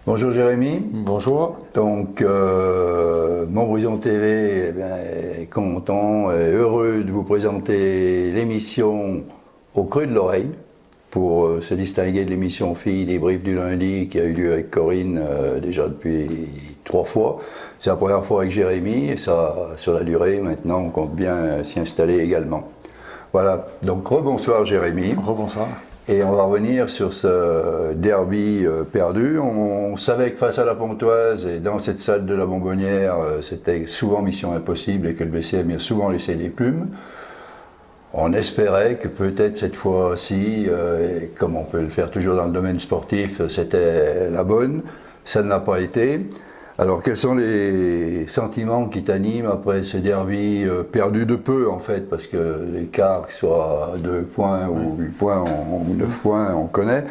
Bonjour Jérémy. Bonjour. Donc, Montbrison TV est content et heureux de vous présenter l'émission Au creux de l'oreille pour se distinguer de l'émission Filles débrief du lundi qui a eu lieu avec Corinne déjà depuis 3 fois. C'est la première fois avec Jérémy et ça, sur la durée, maintenant on compte bien s'y installer également. Voilà, donc rebonsoir Jérémy. Rebonsoir. Et on va revenir sur ce derby perdu. On savait que face à la Pontoise et dans cette salle de la Bonbonnière, c'était souvent mission impossible et que le BCM y a souvent laissé des plumes. On espérait que peut-être cette fois-ci, comme on peut le faire toujours dans le domaine sportif, c'était la bonne. Ça ne l'a pas été. Alors quels sont les sentiments qui t'animent après ce derby perdu de peu en fait, parce que l'écart, que ce soit 2 points ou 8 points ou 9 points, on connaît.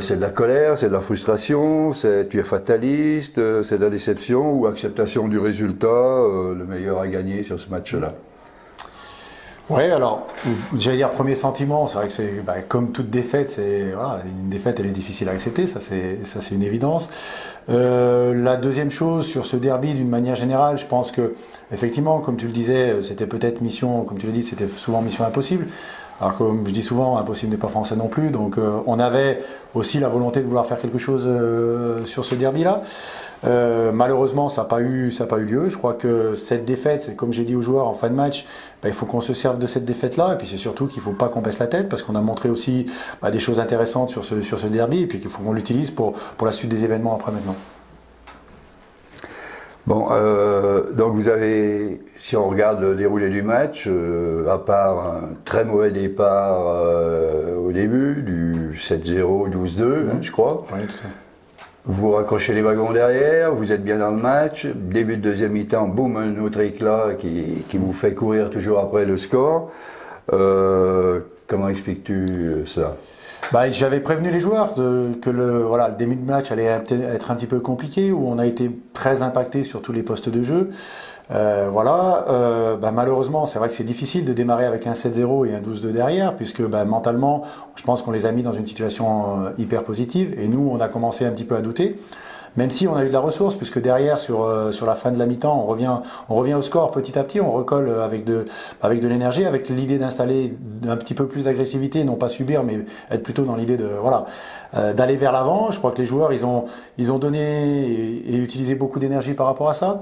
C'est de la colère, c'est de la frustration, tu es fataliste, c'est de la déception ou acceptation du résultat, le meilleur à gagner sur ce match-là. Oui, alors, j'allais dire premier sentiment, c'est vrai que c'est comme toute défaite, voilà, une défaite elle est difficile à accepter, ça c'est une évidence. La deuxième chose sur ce derby d'une manière générale, je pense que effectivement, comme tu le disais, c'était peut-être mission, comme tu le dis, c'était souvent mission impossible. Alors comme je dis souvent, impossible n'est pas français non plus, donc on avait aussi la volonté de vouloir faire quelque chose sur ce derby-là. Malheureusement, ça n'a pas eu lieu. Je crois que cette défaite, c'est comme j'ai dit aux joueurs en fin de match, il faut qu'on se serve de cette défaite-là. Et puis c'est surtout qu'il ne faut pas qu'on baisse la tête parce qu'on a montré aussi des choses intéressantes sur ce derby et puis qu'il faut qu'on l'utilise pour la suite des événements après maintenant. Bon, donc vous avez, si on regarde le déroulé du match, à part un très mauvais départ au début, du 7-0, 12-2, je crois. Oui, tout ça. Vous raccrochez les wagons derrière, vous êtes bien dans le match, début de deuxième mi-temps, boum, un autre éclat qui vous fait courir toujours après le score. Comment expliques-tu ça ? J'avais prévenu les joueurs que le début de match allait être un petit peu compliqué, où on a été très impacté sur tous les postes de jeu. Malheureusement, c'est vrai que c'est difficile de démarrer avec un 7-0 et un 12-2 derrière, puisque mentalement, je pense qu'on les a mis dans une situation hyper positive, et nous, on a commencé un petit peu à douter. Même si on a eu de la ressource, puisque derrière, sur la fin de la mi-temps, on revient au score petit à petit, on recolle avec de l'énergie, avec l'idée d'installer un petit peu plus d'agressivité, non pas subir, mais être plutôt dans l'idée d'aller vers l'avant. Je crois que les joueurs, ils ont donné et utilisé beaucoup d'énergie par rapport à ça.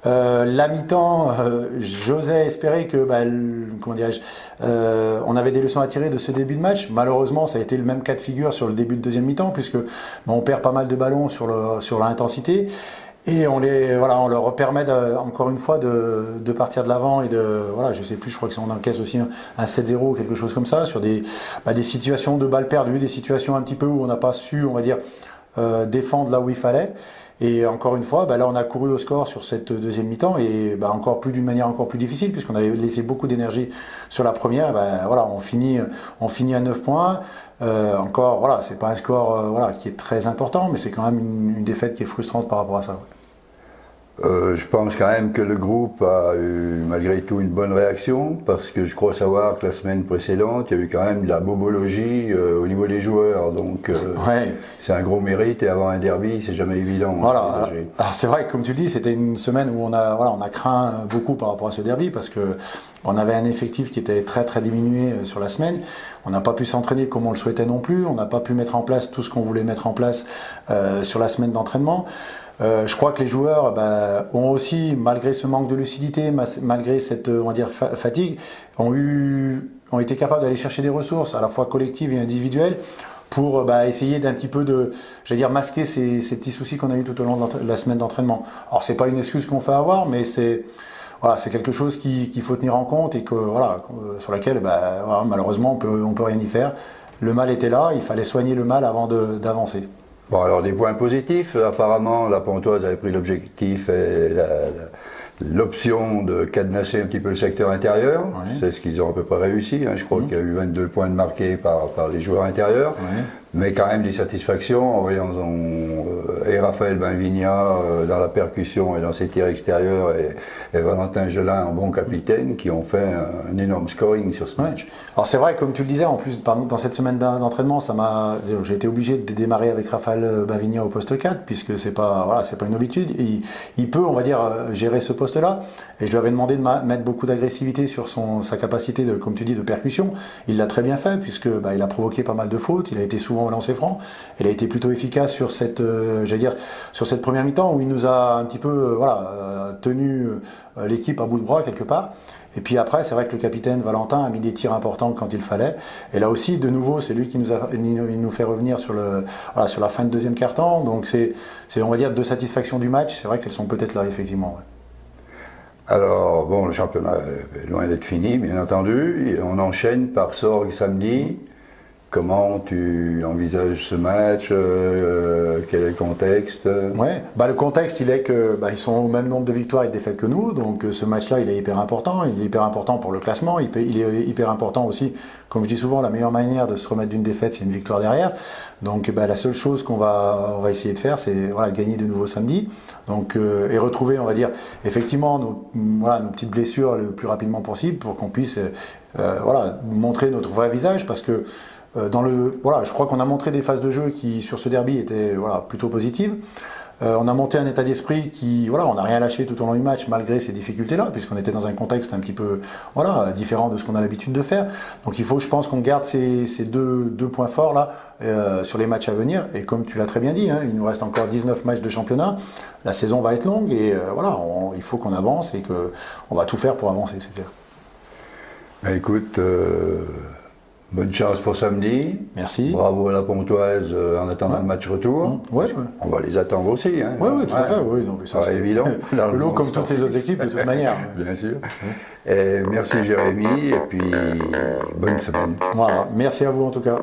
La mi-temps, j'osais espérer que, on avait des leçons à tirer de ce début de match. Malheureusement, ça a été le même cas de figure sur le début de deuxième mi-temps, puisque on perd pas mal de ballons sur l'intensité. Et on leur permet encore une fois de partir de l'avant et je sais plus, je crois que on encaisse aussi un 7-0 ou quelque chose comme ça, sur des situations de balles perdues, des situations un petit peu où on n'a pas su, on va dire, défendre là où il fallait. Et encore une fois, là on a couru au score sur cette deuxième mi-temps et d'une manière encore plus difficile puisqu'on avait laissé beaucoup d'énergie sur la première. On finit à 9 points. C'est pas un score qui est très important, mais c'est quand même une défaite qui est frustrante par rapport à ça. Je pense quand même que le groupe a eu malgré tout une bonne réaction parce que je crois savoir que la semaine précédente il y a eu quand même de la bobologie au niveau des joueurs, donc c'est un gros mérite et avoir un derby c'est jamais évident. Alors c'est vrai que comme tu le dis, c'était une semaine où on a craint beaucoup par rapport à ce derby parce que on avait un effectif qui était très très diminué sur la semaine. On n'a pas pu s'entraîner comme on le souhaitait non plus, on n'a pas pu mettre en place tout ce qu'on voulait mettre en place sur la semaine d'entraînement. Je crois que les joueurs ont aussi, malgré ce manque de lucidité, malgré cette fatigue, ont été capables d'aller chercher des ressources à la fois collectives et individuelles pour essayer d'un petit peu masquer ces petits soucis qu'on a eu tout au long de la semaine d'entraînement. Alors c'est pas une excuse qu'on fait avoir, mais c'est quelque chose qu'il faut tenir en compte et sur laquelle malheureusement on peut rien y faire. Le mal était là, il fallait soigner le mal avant d'avancer. Bon, alors des points positifs, apparemment la Pontoise avait pris l'objectif et l'option de cadenasser un petit peu le secteur intérieur, c'est ce qu'ils ont à peu près réussi, je crois qu'il y a eu 22 points de marqués par les joueurs intérieurs, Mais quand même des satisfactions en voyant et Raphaël Benvigna dans la percussion et dans ses tirs extérieurs et Valentin Gelin en bon capitaine qui ont fait un énorme scoring sur ce match. Alors c'est vrai, comme tu le disais, en plus dans cette semaine d'entraînement, j'ai été obligé de démarrer avec Raphaël Benvigna au poste 4 puisque c'est pas une habitude. Il peut, on va dire, gérer ce poste-là. Et je lui avais demandé de mettre beaucoup d'agressivité sur sa capacité de, comme tu dis, de percussion. Il l'a très bien fait puisque il a provoqué pas mal de fautes. Il a été souvent au lancer franc. Il a été plutôt efficace sur cette première mi-temps où il nous a un petit peu tenu l'équipe à bout de bras quelque part. Et puis après, c'est vrai que le capitaine Valentin a mis des tirs importants quand il fallait. Et là aussi, de nouveau, c'est lui qui nous fait revenir sur la fin de deuxième quart-temps. Donc c'est, on va dire, deux satisfactions du match. C'est vrai qu'elles sont peut-être là, effectivement. Ouais. Alors, bon, le championnat est loin d'être fini, bien entendu. Et on enchaîne par Sorgues samedi. Comment tu envisages ce match? Quel est le contexte? Ouais, le contexte, il est que ils sont au même nombre de victoires et de défaites que nous, donc ce match-là, il est hyper important. Il est hyper important pour le classement. Il est hyper important aussi, comme je dis souvent, la meilleure manière de se remettre d'une défaite, c'est une victoire derrière. Donc, la seule chose qu'on va essayer de faire, c'est gagner de nouveau samedi. Donc, et retrouver, on va dire, effectivement, nos petites blessures le plus rapidement possible pour qu'on puisse, montrer notre vrai visage, parce que je crois qu'on a montré des phases de jeu qui, sur ce derby, étaient plutôt positives. On a monté un état d'esprit qui, on n'a rien lâché tout au long du match malgré ces difficultés-là, puisqu'on était dans un contexte un petit peu, différent de ce qu'on a l'habitude de faire. Donc il faut, je pense, qu'on garde ces deux points forts là sur les matchs à venir. Et comme tu l'as très bien dit, il nous reste encore 19 matchs de championnat. La saison va être longue et il faut qu'on avance et qu'on va tout faire pour avancer, c'est clair. Écoute. Bonne chance pour samedi. Merci. Bravo à la Pontoise en attendant le match retour. Ouais. On va les attendre aussi. Oui, tout à fait. Oui, non, mais ça, c'est évident. L'eau comme toutes les autres équipes, de toute manière. Bien sûr. Et merci Jérémy, et puis bonne semaine. Merci à vous en tout cas.